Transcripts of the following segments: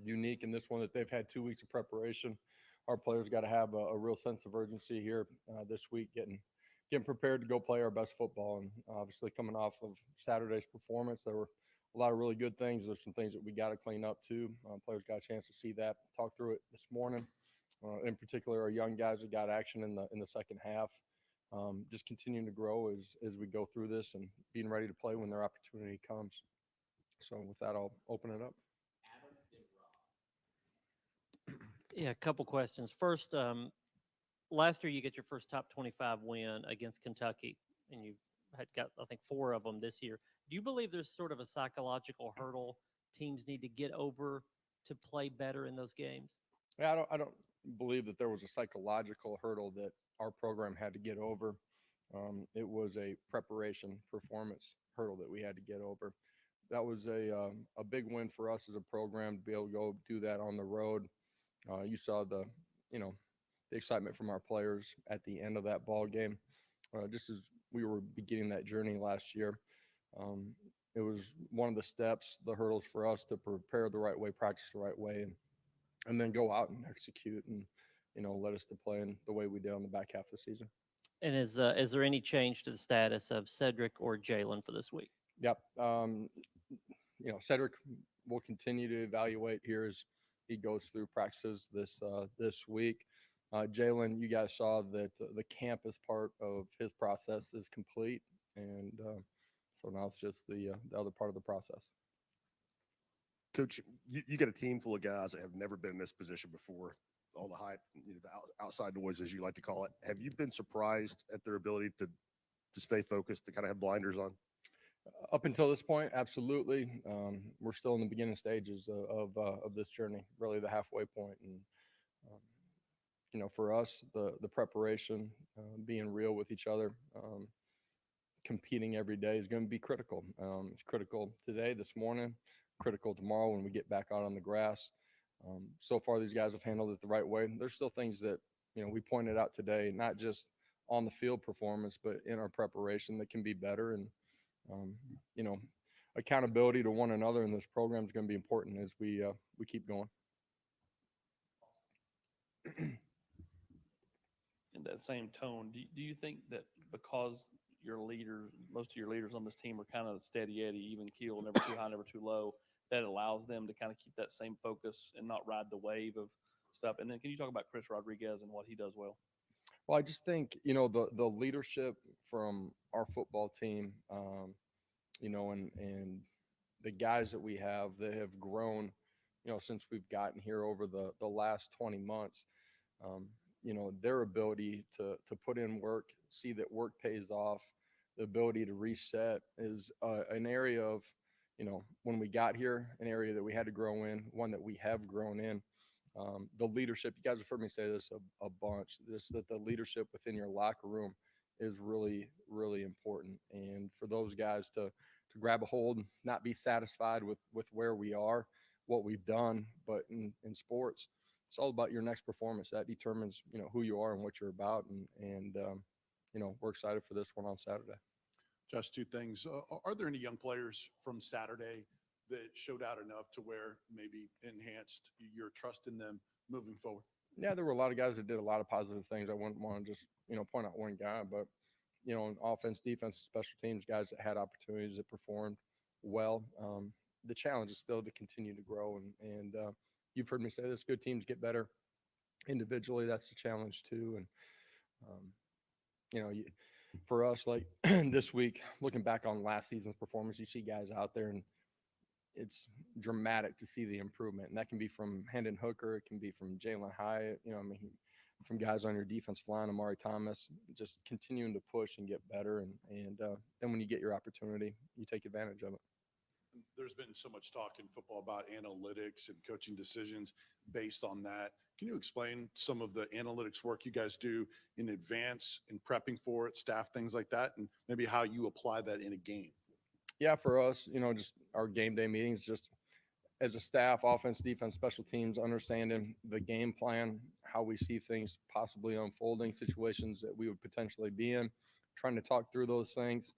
unique in this one that they've had 2 weeks of preparation. Our players got to have a real sense of urgency here this week, getting prepared to go play our best football. And obviously, coming off of Saturday's performance, there were a lot of really good things. There's some things that we got to clean up too. Players got a chance to see that, talk through it this morning. In particular, our young guys that got action in the second half. Just continuing to grow as we go through this and being ready to play when their opportunity comes. So with that, I'll open it up. Yeah, a couple questions. First, last year you get your first top 25 win against Kentucky, and you had got, I think, 4 of them this year. Do you believe there's sort of a psychological hurdle teams need to get over to play better in those games? Yeah, I don't believe that there was a psychological hurdle that our program had to get over. It was a preparation performance hurdle that we had to get over. That was a big win for us as a program to be able to go do that on the road. You saw the excitement from our players at the end of that ball game. Just as we were beginning that journey last year, it was one of the steps, the hurdles for us to prepare the right way, practice the right way, and then go out and execute and led us to play in the way we did on the back half of the season. And is there any change to the status of Cedric or Jalen for this week? Yep. Cedric will continue to evaluate here as he goes through practices this week. Jalen, you guys saw that the campus part of his process is complete, and so now it's just the other part of the process. Coach, you get a team full of guys that have never been in this position before. All the hype, the outside noise, as you like to call it. Have you been surprised at their ability to stay focused, to kind of have blinders on? Up until this point, absolutely. We're still in the beginning stages of this journey, really the halfway point. And for us, the preparation, being real with each other, competing every day is going to be critical. It's critical today, this morning, critical tomorrow when we get back out on the grass. So far, these guys have handled it the right way. There's still things that we pointed out today, not just on the field performance, but in our preparation that can be better. And accountability to one another in this program is going to be important as we keep going. In that same tone, do you think that because most of your leaders on this team are kind of steady Eddie, even keel, never too high, never too low, that allows them to kind of keep that same focus and not ride the wave of stuff? And then can you talk about Chris Rodriguez and what he does well? Well, I just think, the leadership from our football team, and the guys that we have that have grown, since we've gotten here over the last 20 months, their ability to put in work, see that work pays off, the ability to reset is an area of, when we got here, an area that we had to grow in, one that we have grown in. The leadership, you guys have heard me say this a bunch, that the leadership within your locker room is really, really important. And for those guys to grab a hold, not be satisfied with where we are, what we've done, but in sports, it's all about your next performance. That determines, who you are and what you're about. And we're excited for this one on Saturday. Josh, 2 things. Are there any young players from Saturday that showed out enough to where maybe enhanced your trust in them moving forward? Yeah, there were a lot of guys that did a lot of positive things. I wouldn't want to just, point out one guy, but, on offense, defense, special teams, guys that had opportunities that performed well. The challenge is still to continue to grow. And you've heard me say this, good teams get better individually. That's the challenge too. And, for us, like this week, looking back on last season's performance, you see guys out there and it's dramatic to see the improvement. And that can be from Hendon Hooker. It can be from Jalen Hyatt, from guys on your defensive line, Amari Thomas, just continuing to push and get better. And then when you get your opportunity, you take advantage of it. There's been so much talk in football about analytics and coaching decisions based on that. Can you explain some of the analytics work you guys do in advance in prepping for it, staff, things like that, and maybe how you apply that in a game? Yeah, for us, just our game day meetings, just as a staff, offense, defense, special teams, understanding the game plan, how we see things possibly unfolding, situations that we would potentially be in, trying to talk through those things.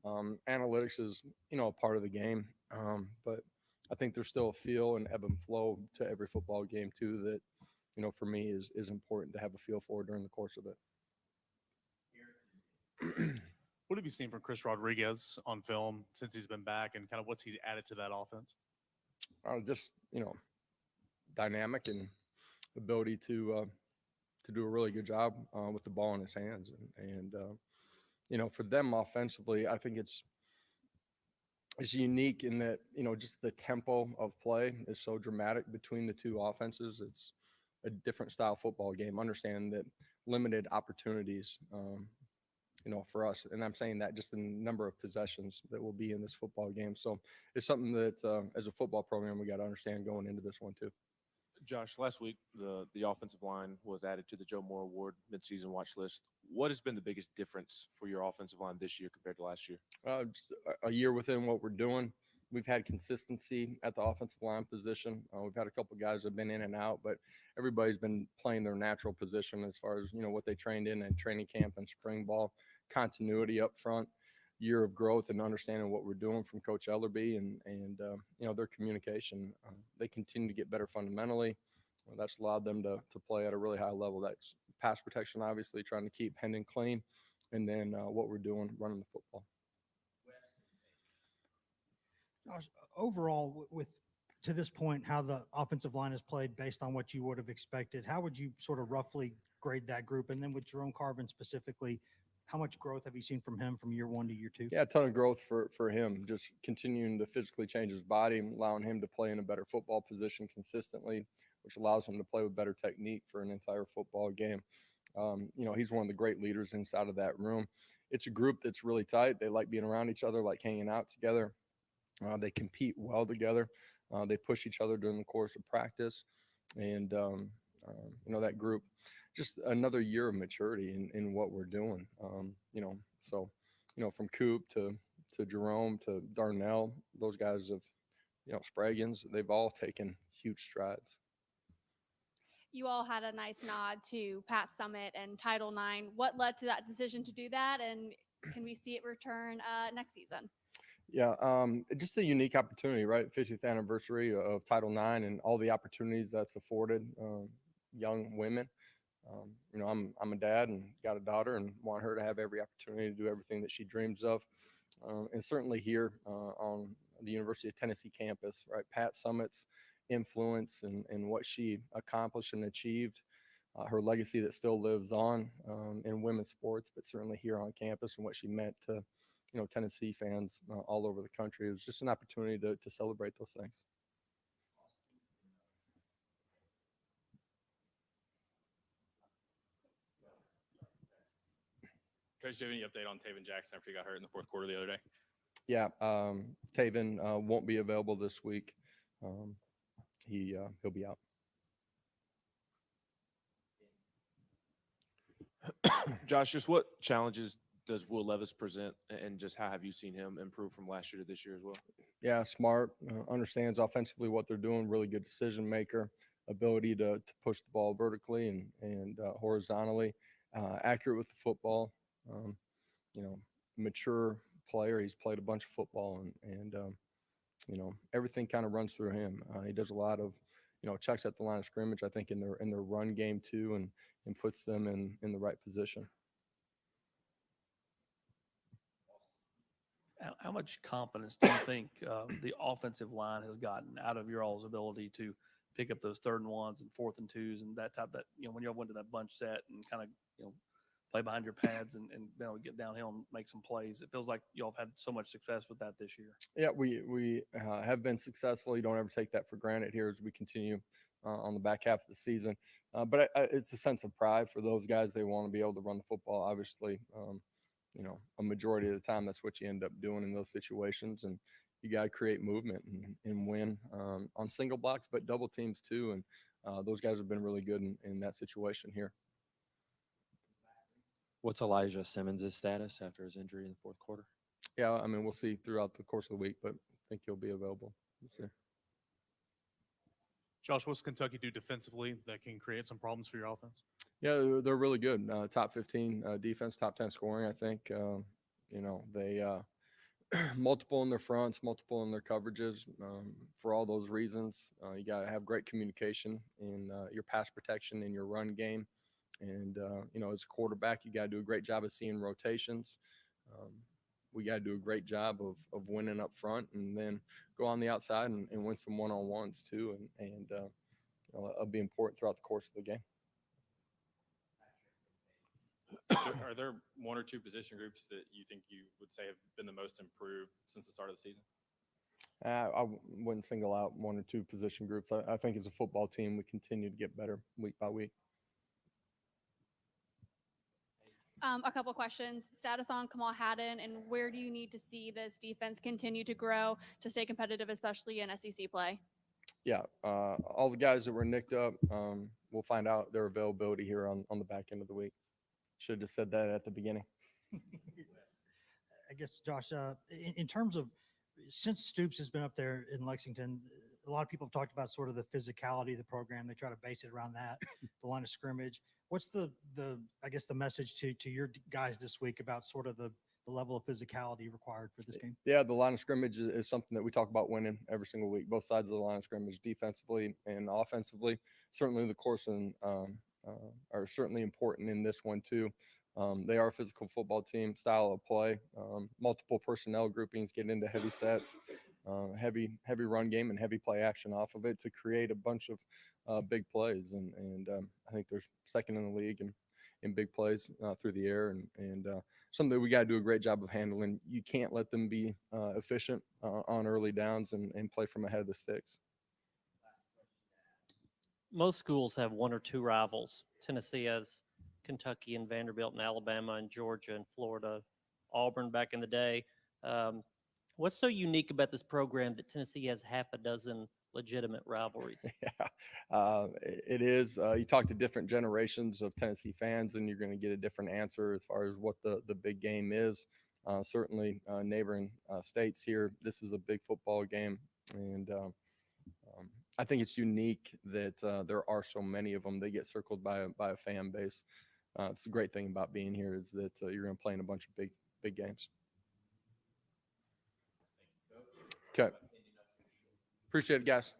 Analytics is, a part of the game, but I think there's still a feel and ebb and flow to every football game too that, for me is important to have a feel for during the course of it. What have you seen from Chris Rodriguez on film since he's been back, and kind of what's he added to that offense? Just dynamic and ability to do a really good job with the ball in his hands, and for them offensively, I think it's unique in that just the tempo of play is so dramatic between the two offenses. It's a different style football game. Understand that limited opportunities. For us, and I'm saying that just the number of possessions that will be in this football game. So it's something that as a football program, we got to understand going into this one too. Josh, last week, the offensive line was added to the Joe Moore Award midseason watch list. What has been the biggest difference for your offensive line this year compared to last year? Just a year within what we're doing. We've had consistency at the offensive line position. We've had a couple of guys that have been in and out, but everybody's been playing their natural position as far as, what they trained in training camp and spring ball. Continuity up front, year of growth and understanding what we're doing from Coach Ellerby and their communication. They continue to get better fundamentally. That's allowed them to play at a really high level. That's pass protection, obviously, trying to keep Hendon clean, and then what we're doing running the football. Josh, overall, with to this point, how the offensive line has played based on what you would have expected, how would you sort of roughly grade that group? And then with Jerome Carbon specifically, how much growth have you seen from him from year one to year two? Yeah, a ton of growth for him, just continuing to physically change his body, allowing him to play in a better football position consistently, which allows him to play with better technique for an entire football game. He's one of the great leaders inside of that room. It's a group that's really tight. They like being around each other, like hanging out together. They compete well together. They push each other during the course of practice. And, that group, just another year of maturity in what we're doing. From Coop to Jerome to Darnell, those guys have, Spraggins, they've all taken huge strides. You all had a nice nod to Pat Summitt and Title IX. What led to that decision to do that? And can we see it return next season? Yeah, just a unique opportunity, right? 50th anniversary of Title IX and all the opportunities that's afforded young women. I'm a dad and got a daughter and want her to have every opportunity to do everything that she dreams of. And certainly here on the University of Tennessee campus, right? Pat Summitt's influence and what she accomplished and achieved, her legacy that still lives on in women's sports, but certainly here on campus and what she meant to Tennessee fans all over the country. It was just an opportunity to celebrate those things. Coach, do you have any update on Taven Jackson after he got hurt in the fourth quarter the other day? Yeah, Taven won't be available this week. He'll be out. Josh, just what challenges does Will Levis present, and just how have you seen him improve from last year to this year as well? Yeah, smart, understands offensively what they're doing, really good decision maker, ability to push the ball vertically and horizontally, accurate with the football, mature player. He's played a bunch of football and everything kind of runs through him. He does a lot of, checks at the line of scrimmage, I think in their run game too, and puts them in the right position. How much confidence do you think the offensive line has gotten out of your all's ability to pick up those 3rd and 1s and 4th and 2s and that type when y'all went to that bunch set and kind of, play behind your pads and get downhill and make some plays? It feels like y'all have had so much success with that this year. Yeah, we have been successful. You don't ever take that for granted here as we continue on the back half of the season. But it's a sense of pride for those guys. They want to be able to run the football, obviously. A majority of the time, that's what you end up doing in those situations. And you got to create movement and win on single blocks, but double teams too. And those guys have been really good in that situation here. What's Elijah Simmons' status after his injury in the fourth quarter? Yeah, we'll see throughout the course of the week, but I think he'll be available. We'll see. Josh, what's Kentucky do defensively that can create some problems for your offense? Yeah, they're really good. Top 15 defense, top 10 scoring, I think. They multiple in their fronts, multiple in their coverages. For all those reasons, you got to have great communication in your pass protection and your run game. And, as a quarterback, you got to do a great job of seeing rotations. We got to do a great job of winning up front, and then go on the outside and win some one-on-ones too. And it'll be important throughout the course of the game. Are there one or two position groups that you think you would say have been the most improved since the start of the season? I wouldn't single out one or two position groups. I think as a football team, we continue to get better week by week. A couple questions. Status on Kamal Haddon, and where do you need to see this defense continue to grow to stay competitive, especially in SEC play? Yeah, all the guys that were nicked up, we'll find out their availability here on the back end of the week. Should have just said that at the beginning. I guess, Josh, in terms of, since Stoops has been up there in Lexington, a lot of people have talked about sort of the physicality of the program. They try to base it around that, the line of scrimmage. What's the I guess the message to your guys this week about sort of the level of physicality required for this game? Yeah, the line of scrimmage is something that we talk about winning every single week, both sides of the line of scrimmage, defensively and offensively. Certainly the course and are certainly important in this one too. They are a physical football team, style of play, multiple personnel groupings, get into heavy sets, heavy run game and heavy play action off of it to create a bunch of big plays. And I think they're second in the league in big plays through the air, and something that we got to do a great job of handling. You can't let them be efficient on early downs and play from ahead of the sticks. Most schools have one or two rivals. Tennessee has Kentucky and Vanderbilt and Alabama and Georgia and Florida, Auburn back in the day. What's so unique about this program that Tennessee has half a dozen legitimate rivalries? Yeah, it is. You talk to different generations of Tennessee fans, and you're going to get a different answer as far as what the big game is. Certainly, neighboring states here, this is a big football game, and I think it's unique that there are so many of them. They get circled by a fan base. It's a great thing about being here is that you're going to play in a bunch of big games. Okay. Appreciate it, guys.